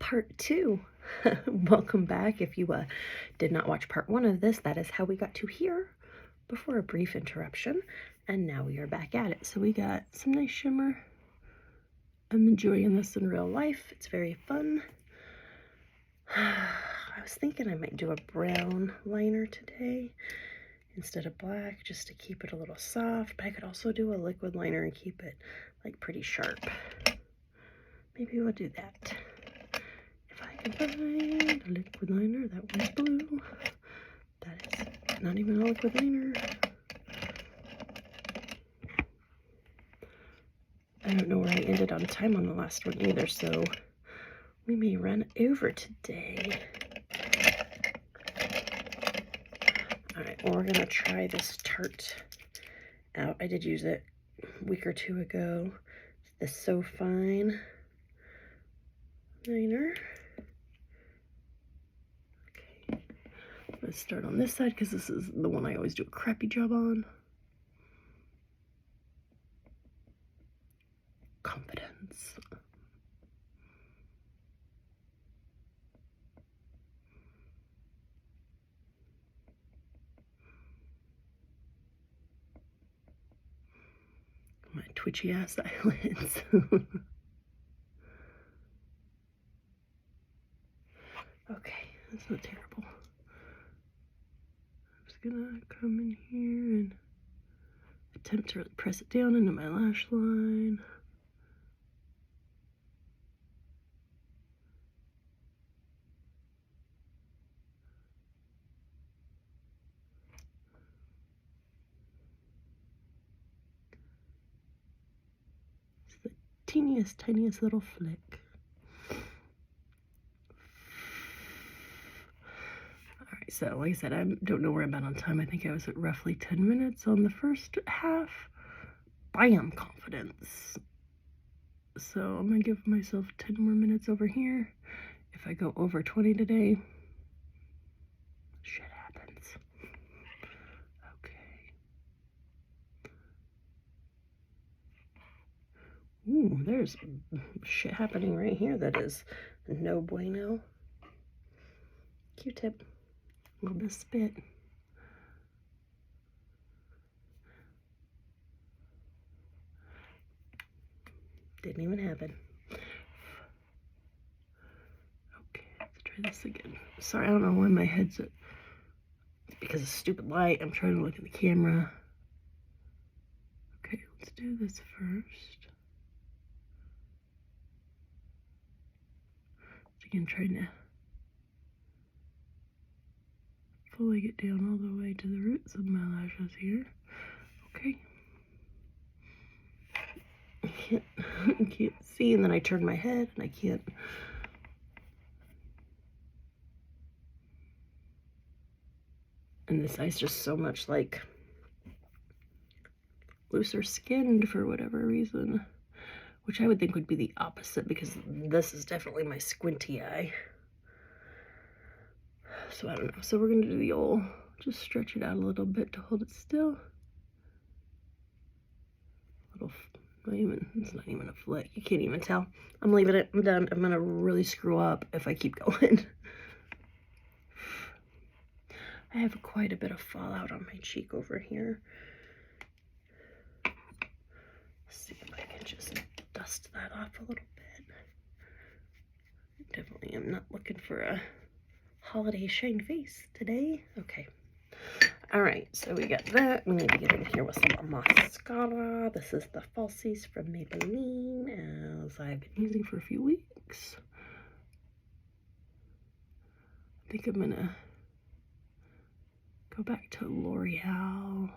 part 2. Welcome back. If you did not watch part 1 of this, that is how we got to here before a brief interruption. And now we are back at it. So we got some nice shimmer. I'm enjoying this in real life. It's very fun. I was thinking I might do a brown liner today instead of black, just to keep it a little soft. But I could also do a liquid liner and keep it like pretty sharp. Maybe we'll do that. If I can find a liquid liner, that one's blue. That is not even a liquid liner. I don't know where I ended on time on the last one either, so we may run over today. Alright, well, we're going to try this Tarte out. I did use it a week or two ago. The So Fine liner. Okay, let's start on this side because this is the one I always do a crappy job on. Confidence. My twitchy ass eyelids. Okay, that's not terrible. I'm just gonna come in here and attempt to really press it down into my lash line. It's the tiniest little flick. Alright, so like I said, I don't know where I'm at on time. I think I was at roughly 10 minutes on the first half. Bam, confidence. So I'm gonna give myself 10 more minutes over here. If I go over 20 today, shit happens. Okay. Ooh, there's shit happening right here that is no bueno. Q-tip. A little bit of spit. Didn't even happen. Okay, let's try this again. Sorry, I don't know why my head's at. It's because of stupid light. I'm trying to look at the camera. Okay, let's do this first. Again, trying to fully get down all the way to the roots of my lashes here. Okay. I can't see, and then I turn my head and I can't. And this eye's just so much like looser skinned for whatever reason, which I would think would be the opposite because this is definitely my squinty eye. So I don't know. So we're gonna do the old, just stretch it out a little bit to hold it still. Little, it's not even a flick. You can't even tell. I'm leaving it. I'm done. I'm gonna really screw up if I keep going. I have quite a bit of fallout on my cheek over here. Let's see if I can just dust that off a little bit. Definitely am not looking for a holiday shine face today. Okay. All right, so we got that. We need to get in here with some mascara. This is the Falsies from Maybelline, as I've been using for a few weeks. I think I'm gonna go back to L'Oreal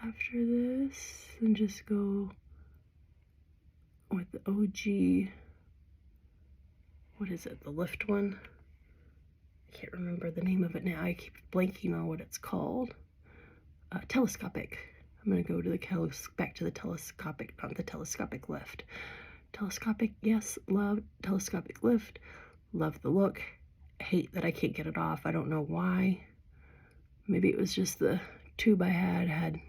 after this and just go with the OG. What is it? The lift one? I can't remember the name of it now. I keep blanking on what it's called. Telescopic. I'm gonna go to the back to the telescopic, not the telescopic lift. Telescopic, yes, love telescopic lift. Love the look. Hate that I can't get it off. I don't know why. Maybe it was just the tube I had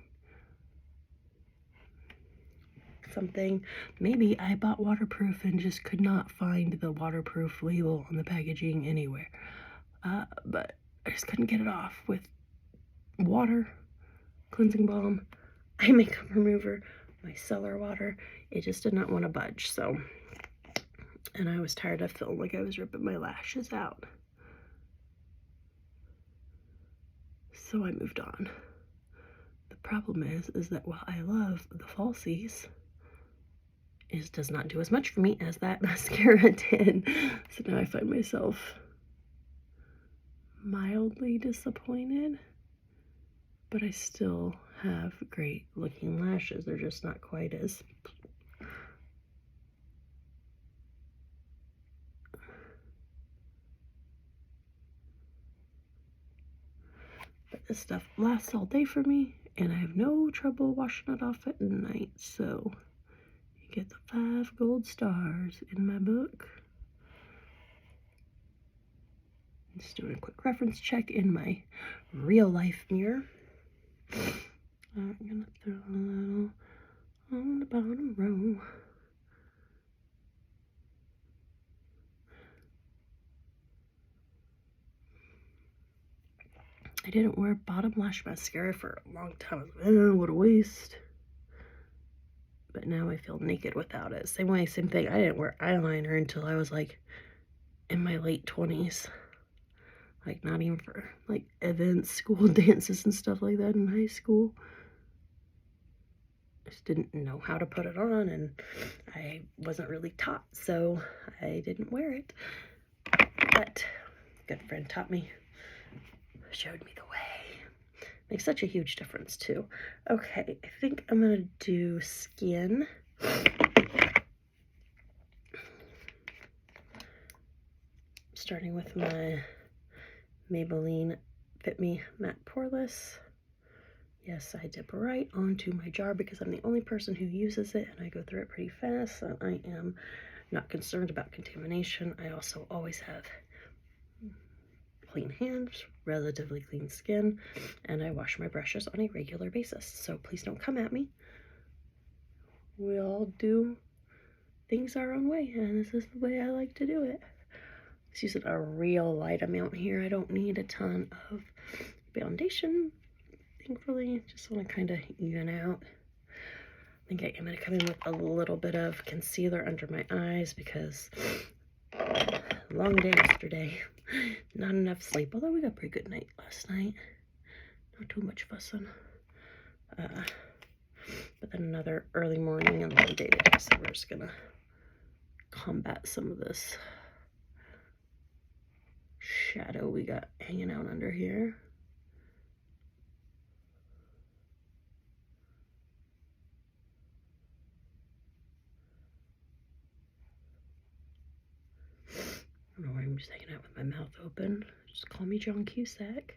something. Maybe I bought waterproof and just could not find the waterproof label on the packaging anywhere. But I just couldn't get it off with water, cleansing balm, eye makeup remover, my cellar water. It just did not want to budge. So, and I was tired of feeling like I was ripping my lashes out. So I moved on. The problem is that while I love the falsies, it does not do as much for me as that mascara did. So now I find myself mildly disappointed, but I still have great looking lashes. They're just not quite as but this stuff lasts all day for me, and I have no trouble washing it off at night. So you get the 5 gold stars in my book. Just doing a quick reference check in my real life mirror. I'm gonna throw a little on the bottom row. I didn't wear bottom lash mascara for a long time. I was like, oh, what a waste. But now I feel naked without it. Same way, same thing. I didn't wear eyeliner until I was like in my late 20s. Like not even for like events, school dances and stuff like that in high school. I just didn't know how to put it on, and I wasn't really taught, so I didn't wear it. But a good friend taught me, showed me the way. Makes such a huge difference too. Okay, I think I'm gonna do skin. Starting with my Maybelline Fit Me Matte Poreless. Yes, I dip right onto my jar because I'm the only person who uses it, and I go through it pretty fast, so I am not concerned about contamination. I also always have clean hands, relatively clean skin, and I wash my brushes on a regular basis. So please don't come at me. We all do things our own way, and this is the way I like to do it. Just using a real light amount here. I don't need a ton of foundation. Thankfully, just want to kind of even out. I think I am going to come in with a little bit of concealer under my eyes because long day yesterday, not enough sleep, although we got a pretty good night last night. Not too much fussing. But then another early morning and long day today, so we're just going to combat some of this shadow we got hanging out under here. I don't know why I'm just hanging out with my mouth open. Just call me John Cusack.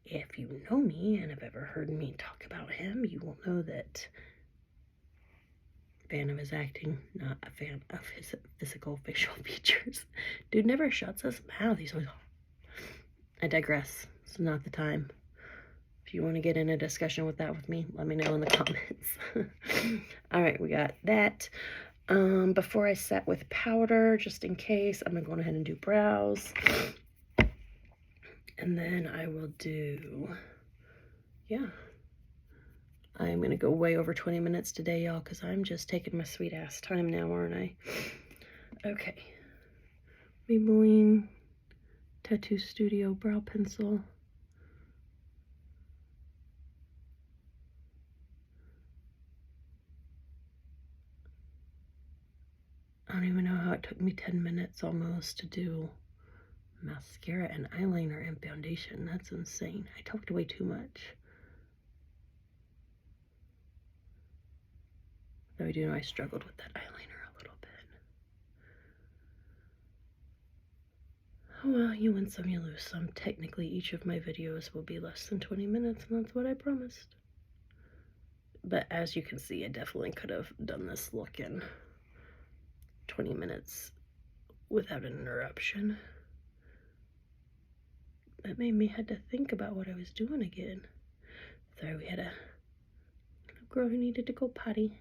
If you know me and have ever heard me talk about him, you will know that fan of his acting, not a fan of his physical facial features. Dude never shuts his mouth. He's always... I digress. It's not the time. If you want to get in a discussion with that with me, let me know in the comments. All right, we got that. Before I set with powder, just in case, I'm going to go ahead and do brows. And then I will do, yeah. I'm going to go way over 20 minutes today, y'all, because I'm just taking my sweet ass time now, aren't I? Okay. Maybelline Tattoo Studio Brow Pencil. I don't even know how it took me 10 minutes almost to do mascara and eyeliner and foundation. That's insane. I talked way too much. Though I do know I struggled with that eyeliner a little bit. Oh well, you win some, you lose some. Technically, each of my videos will be less than 20 minutes, and that's what I promised. But as you can see, I definitely could have done this look in 20 minutes without an interruption. That made me had to think about what I was doing again. Sorry, we had a little girl who needed to go potty.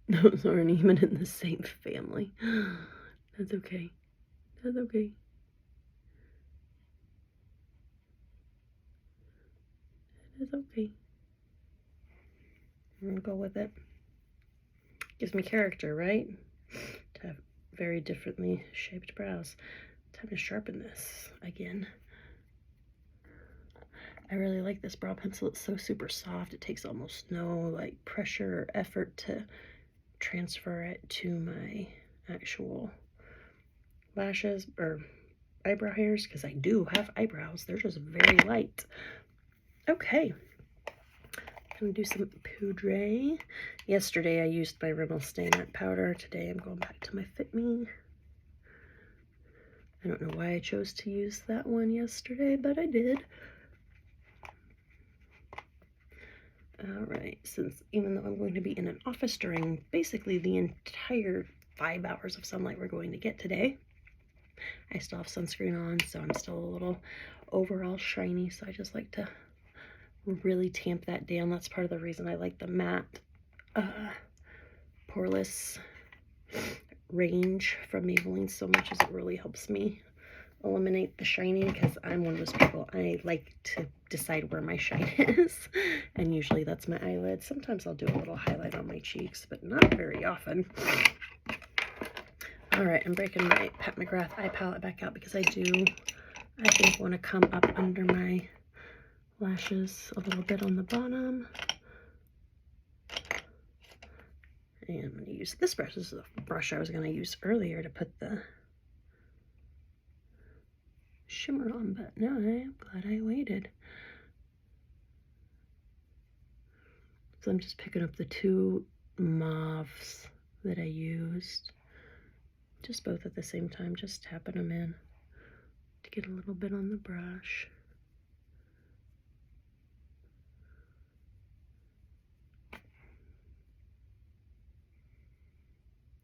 Those aren't even in the same family. That's okay. That's okay. It is okay. I'm gonna go with it. Gives me character, right? To have very differently shaped brows. Time to sharpen this again. I really like this brow pencil. It's so super soft. It takes almost no like pressure or effort to transfer it to my actual lashes or eyebrow hairs, because I do have eyebrows. They're just very light. Okay. I'm gonna do some poudre. Yesterday I used my Rimmel Stay Matte powder. Today I'm going back to my Fit Me. I don't know why I chose to use that one yesterday, but I did. Alright, since even though I'm going to be in an office during basically the entire 5 hours of sunlight we're going to get today, I still have sunscreen on, so I'm still a little overall shiny, so I just like to really tamp that down. That's part of the reason I like the matte poreless range from Maybelline so much, as it really helps me eliminate the shiny, because I'm one of those people, I like to decide where my shine is, and usually that's my eyelids. Sometimes I'll do a little highlight on my cheeks, but not very often. Alright, I'm breaking my Pat McGrath eye palette back out because I think, want to come up under my lashes a little bit on the bottom. And I'm going to use this brush. This is a brush I was going to use earlier to put the shimmer on, but no, I'm glad I waited. So I'm just picking up the 2 mauves that I used, just both at the same time, just tapping them in to get a little bit on the brush.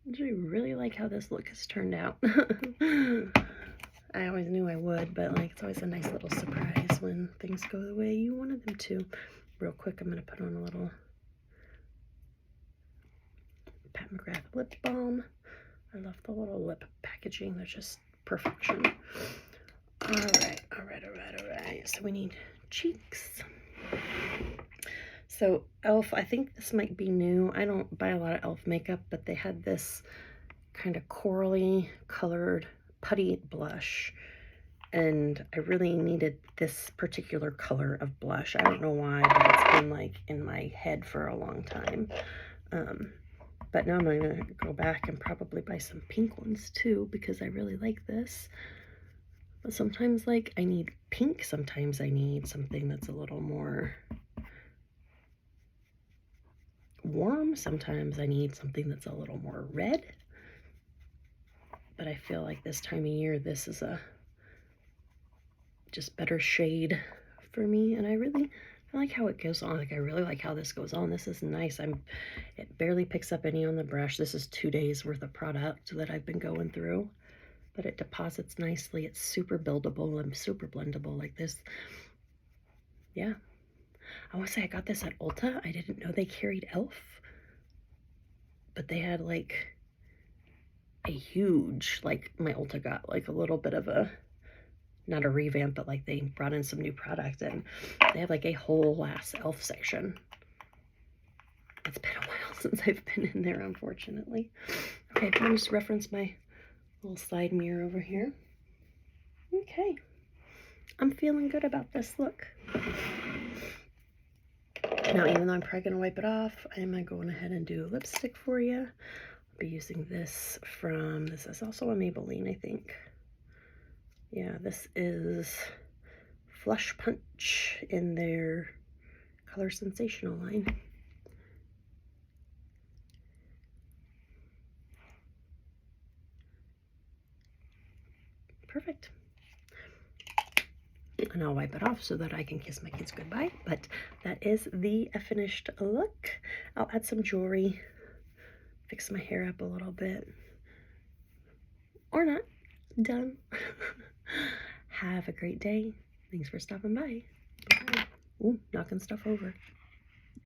I actually really like how this look has turned out. I always knew I would, but like, it's always a nice little surprise when things go the way you wanted them to. Real quick, I'm going to put on a little Pat McGrath lip balm. I love the little lip packaging. They're just perfection. Alright. So we need cheeks. So e.l.f., I think this might be new. I don't buy a lot of e.l.f. makeup, but they had this kind of corally colored putty blush, and I really needed this particular color of blush. I don't know why, but it's been like in my head for a long time. But now I'm gonna go back and probably buy some pink ones too, because I really like this. But sometimes like I need pink, sometimes I need something that's a little more warm, sometimes I need something that's a little more red. But I feel like this time of year, this is a just better shade for me, and I like how it goes on. Like, I really like how this goes on. This is nice. It barely picks up any on the brush. This is 2 days worth of product that I've been going through, but it deposits nicely. It's super buildable and super blendable like this. Yeah. I want to say I got this at Ulta. I didn't know they carried e.l.f., but they had like a huge, like my Ulta got like a little bit of a, not a revamp, but like they brought in some new product, and they have like a whole last e.l.f. section. It's been a while since I've been in there, unfortunately. Okay, let me just reference my little side mirror over here. Okay, I'm feeling good about this look. Now, even though I'm probably gonna wipe it off, I'm gonna go ahead and do lipstick for you. I'll be using this is also a Maybelline, I think. Yeah, this is Flush Punch in their Color Sensational line. Perfect. And I'll wipe it off so that I can kiss my kids goodbye. But that is the finished look. I'll add some jewelry, fix my hair up a little bit, or not. Done. Have a great day. Thanks for stopping by. Bye. Ooh, knocking stuff over.